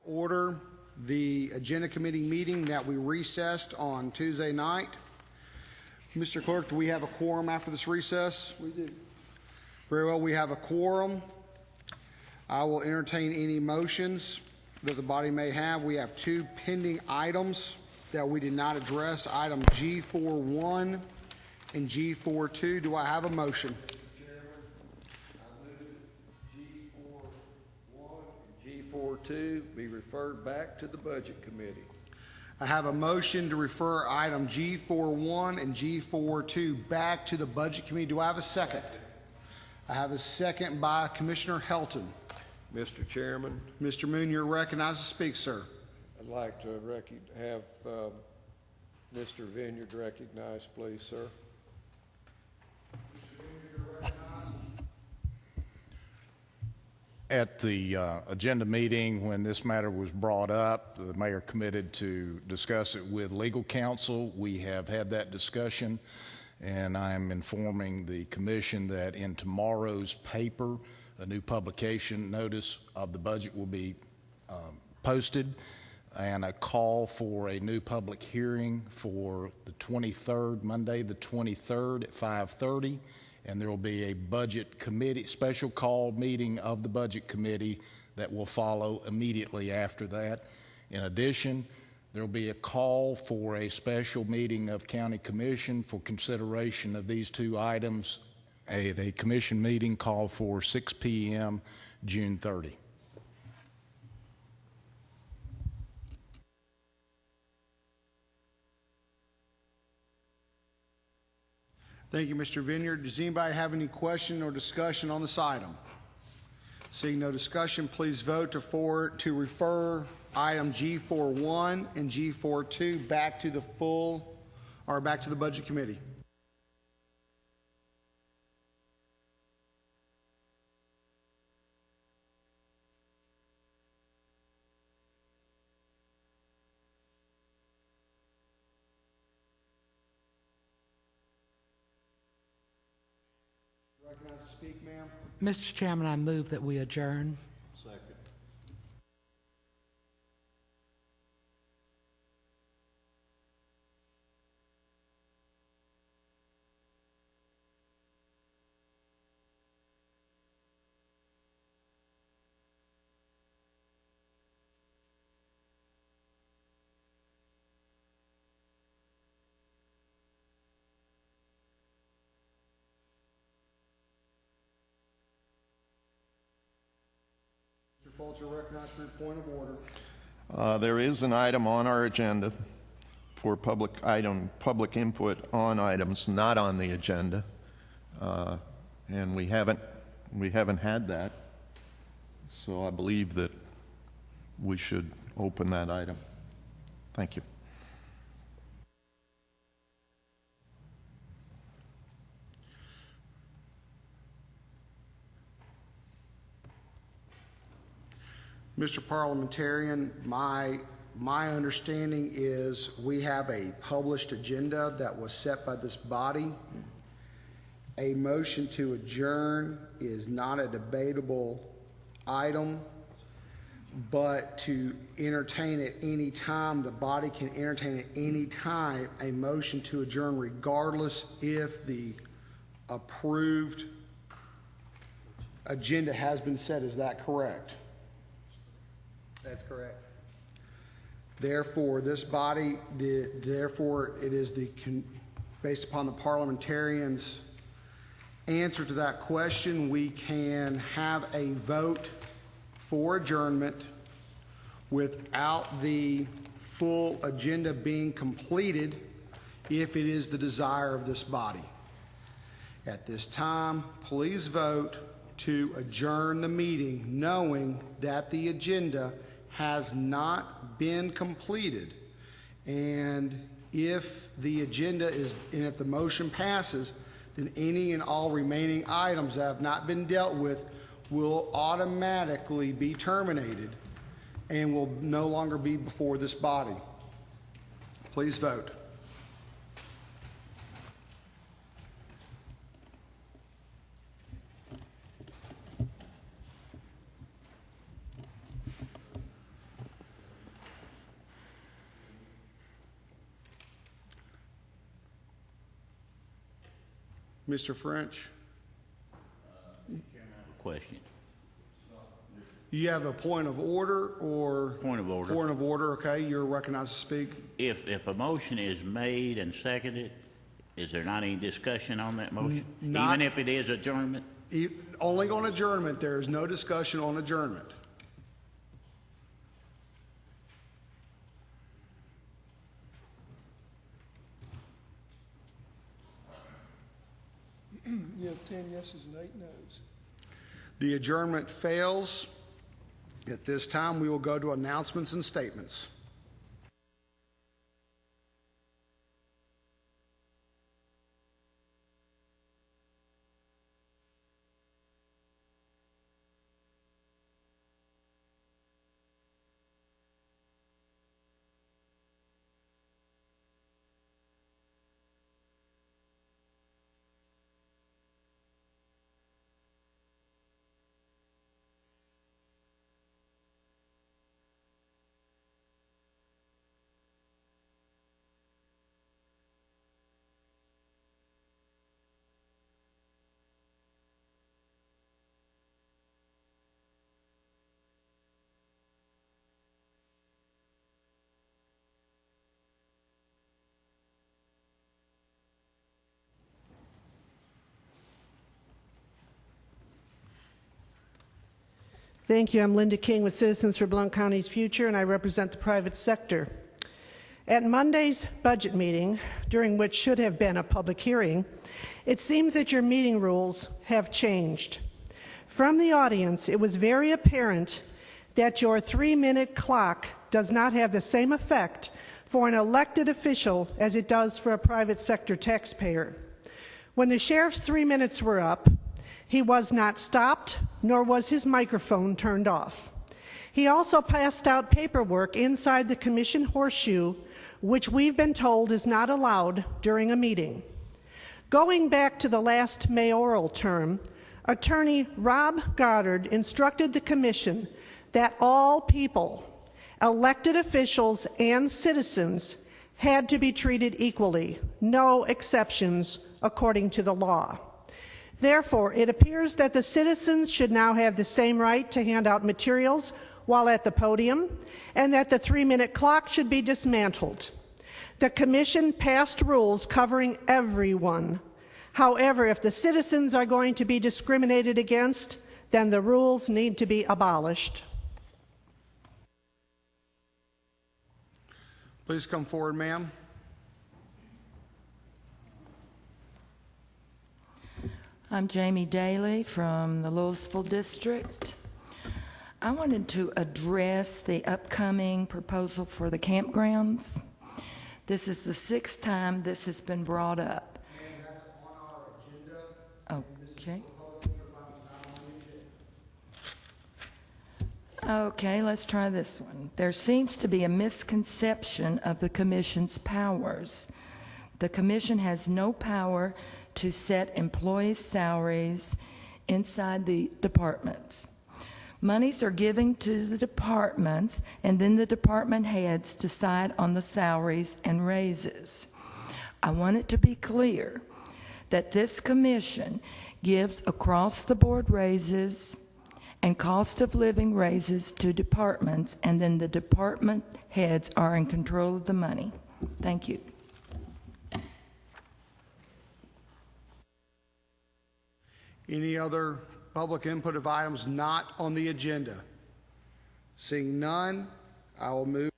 Order the agenda committee meeting that we recessed on Tuesday night. Mr. Clerk, do we have a quorum after this recess? We do. Very well, we have a quorum. I will entertain any motions that the body may have. We have two pending items that we did not address, item G41 and G42. Do I have a motion? G42 be referred back to the Budget Committee. I have a motion to refer item G41 and G42 back to the Budget Committee. Do I have a second? I have a second by Commissioner Helton. Mr. Chairman, Mr. Moon, you're recognized to speak, sir. I'd like to have Mr. Vineyard recognized, please, sir. At the agenda meeting, when this matter was brought up, the mayor committed to discuss it with legal counsel. We have had that discussion, and I'm informing the commission that in tomorrow's paper, a new publication notice of the budget will be posted, and a call for a new public hearing for the 23rd, Monday the 23rd at 5:30. And there will be a budget committee, special call meeting of the budget committee that will follow immediately after that. In addition, there will be a call for a special meeting of county commission for consideration of these two items, a commission meeting called for 6 p.m. June 30. Thank you, Mr. Vineyard. Does anybody have any question or discussion on this item? Seeing no discussion, please vote to refer item G41 and G42 back to back to the Budget Committee. Recognized to speak, ma'am. Mr. Chairman, I move that we adjourn. Second. Mr. Fulcher, recognized for your point of order. There is an item on our agenda for public input on items not on the agenda, and we haven't had that. So I believe that we should open that item. Thank you. Mr. Parliamentarian, my understanding is we have a published agenda that was set by this body. A motion to adjourn is not a debatable item, but to entertain at any time, the body can entertain at any time a motion to adjourn regardless if the approved agenda has been set. Is that correct? That's correct. Therefore, this body, therefore, it is based upon the parliamentarians' answer to that question, we can have a vote for adjournment without the full agenda being completed if it is the desire of this body. At this time, please vote to adjourn the meeting knowing that the agenda has not been completed, and if the agenda is, and if the motion passes, then any and all remaining items that have not been dealt with will automatically be terminated and will no longer be before this body. Please vote. Mr. French? Question. You have a point of order or? Point of order. Point of order, okay, you're recognized to speak. If a motion is made and seconded, is there not any discussion on that motion? Not- Even if it is adjournment? Only on adjournment, there is no discussion on adjournment. You have 10 yeses and 8 noes. The adjournment fails. At this time, we will go to announcements and statements. Thank you. I'm Linda King with Citizens for Blount County's Future, and I represent the private sector. At Monday's budget meeting, during which should have been a public hearing, it seems that your meeting rules have changed. From the audience, it was very apparent that your 3-minute clock does not have the same effect for an elected official as it does for a private sector taxpayer. When the sheriff's 3 minutes were up, he was not stopped, nor was his microphone turned off. He also passed out paperwork inside the commission horseshoe, which we've been told is not allowed during a meeting. Going back to the last mayoral term, Attorney Rob Goddard instructed the commission that all people, elected officials and citizens, had to be treated equally, no exceptions according to the law. Therefore, it appears that the citizens should now have the same right to hand out materials while at the podium, and that the 3-minute clock should be dismantled. The commission passed rules covering everyone. However, if the citizens are going to be discriminated against, then the rules need to be abolished. Please come forward, ma'am. I'm Jamie Daly from the Louisville District. I wanted to address the upcoming proposal for the campgrounds. This is the 6th time this has been brought up. And that's on our agenda. Okay. Okay, let's try this one. There seems to be a misconception of the Commission's powers. The Commission has no power to set employees' salaries inside the departments. Monies are given to the departments, and then the department heads decide on the salaries and raises. I want it to be clear that this commission gives across-the-board raises and cost of living raises to departments, and then the department heads are in control of the money. Thank you. Any other public input of items not on the agenda? Seeing none, I will move